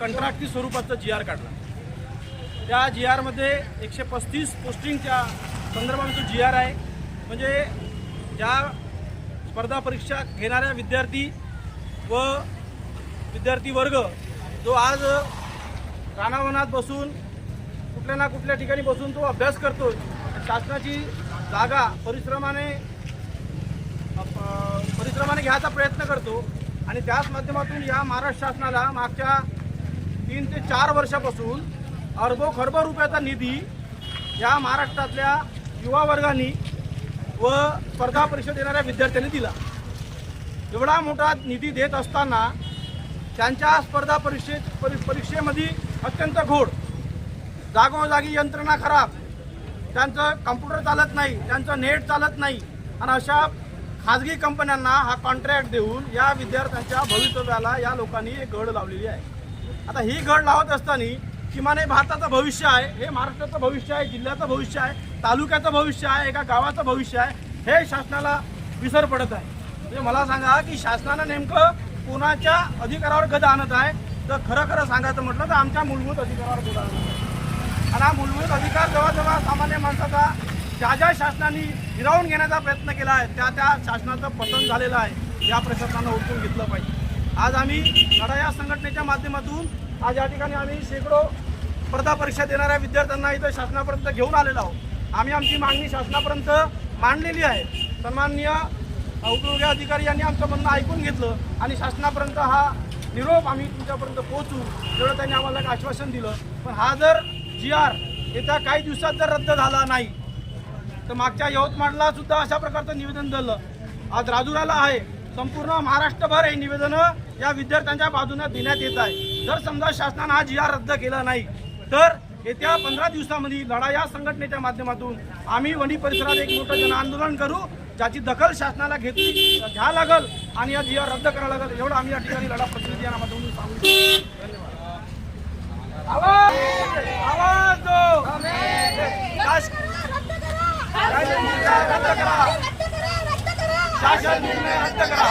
कंत्राटी स्वरूपाचा GR काढला। त्या GR मध्ये 135 पोस्टिंगच्या संदर्भात GR आहे। म्हणजे ज्या स्पर्धा परीक्षा घेणाऱ्या विद्यार्थी व विद्यार्थी वर्ग जो आज रानावनात बसून कुठल्या ना कुठल्या ठिकाणी बसून तो अभ्यास करतो, शासनाची जागा परिश्रमाने घ्यायचा प्रयत्न करतो आणि त्याच माध्यमातून या महाराष्ट्र शासनाला मागच्या 3 ते 4 वर्षापासून अरबो खरबो रुपयाचा निधी या महाराष्ट्रातल्या युवा वर्गांनी व स्पर्धा परीक्षा देणाऱ्या विद्यार्थ्यांनी दिला। एवढा मोठा निधी देत असताना त्यांच्या स्पर्धा परीक्षेमध्ये अत्यंत घोळ, जागोजागी यंत्रणा खराब, त्यांचं कम्प्युटर चालत नाही, त्यांचं नेट चालत नाही आणि अशा खाजगी कंपन्यांना हा कॉन्ट्रॅक्ट देऊन या विद्यार्थ्यांच्या भवितव्याला या लोकांनी एक गड लावलेली आहे। आता ही गड लावत असताना किमान हे भारताचं भविष्य आहे, हे महाराष्ट्राचं भविष्य आहे, जिल्ह्याचं भविष्य आहे, तालुक्याचं भविष्य आहे, एका गावाचं भविष्य आहे, हे शासनाला विसर पडत आहे। म्हणजे मला सांगा की शासनानं नेमकं कोणाच्या अधिकारावर गदा आणत आहे? तर खरं सांगायचं म्हटलं तर आमच्या मूलभूत अधिकारावर गदा आणत आहे। आणि हा मूलभूत अधिकार जेव्हा सामान्य माणसाचा ज्या शासनाने हिरावून घेण्याचा प्रयत्न केला आहे त्या शासनाचं पतन झालेलं आहे। या प्रशासनानं उचलून घेतलं पाहिजे। आज आम्ही लढा या संघटनेच्या माध्यमातून आज या ठिकाणी आम्ही शेकडो स्पर्धा परीक्षा देणाऱ्या विद्यार्थ्यांना इथं शासनापर्यंत घेऊन आलेलो आहोत। आम्ही आमची मागणी शासनापर्यंत मांडलेली आहे। सन्माननीय उपविभागीय अधिकारी यांनी आमचं म्हणणं ऐकून घेतलं आणि शासनापर्यंत हा निरोप आम्ही तुमच्यापर्यंत पोहोचू एवढं त्यांनी आम्हाला एक आश्वासन दिलं। पण हा जर GR येत्या काही दिवसात जर रद्द झाला नाही तर मागच्या यवतमाळला सुद्धा अशा प्रकारचं निवेदन दिलं, आज राजुराला आहे, संपूर्ण महाराष्ट्रभर हे निवेदन या विद्यार्थ्यांच्या बाजूने देण्यात येत आहे। जर समजा शासनाने हा GR रद्द केला नाही तर येत्या 15 दिवसांमध्ये लढा या संघटनेच्या माध्यमातून आम्ही वणी परिसरात एक मोठं जनआंदोलन करू, ज्याची दखल शासनाला घ्या लागल आणि या GR रद्द करायला लागेल। एवढं आम्ही या ठिकाणी लढा प्रतिनिधी यांना माध्यमातून सांगू। धन्यवाद। आवाज दो शासन निर्णय रद्द करा।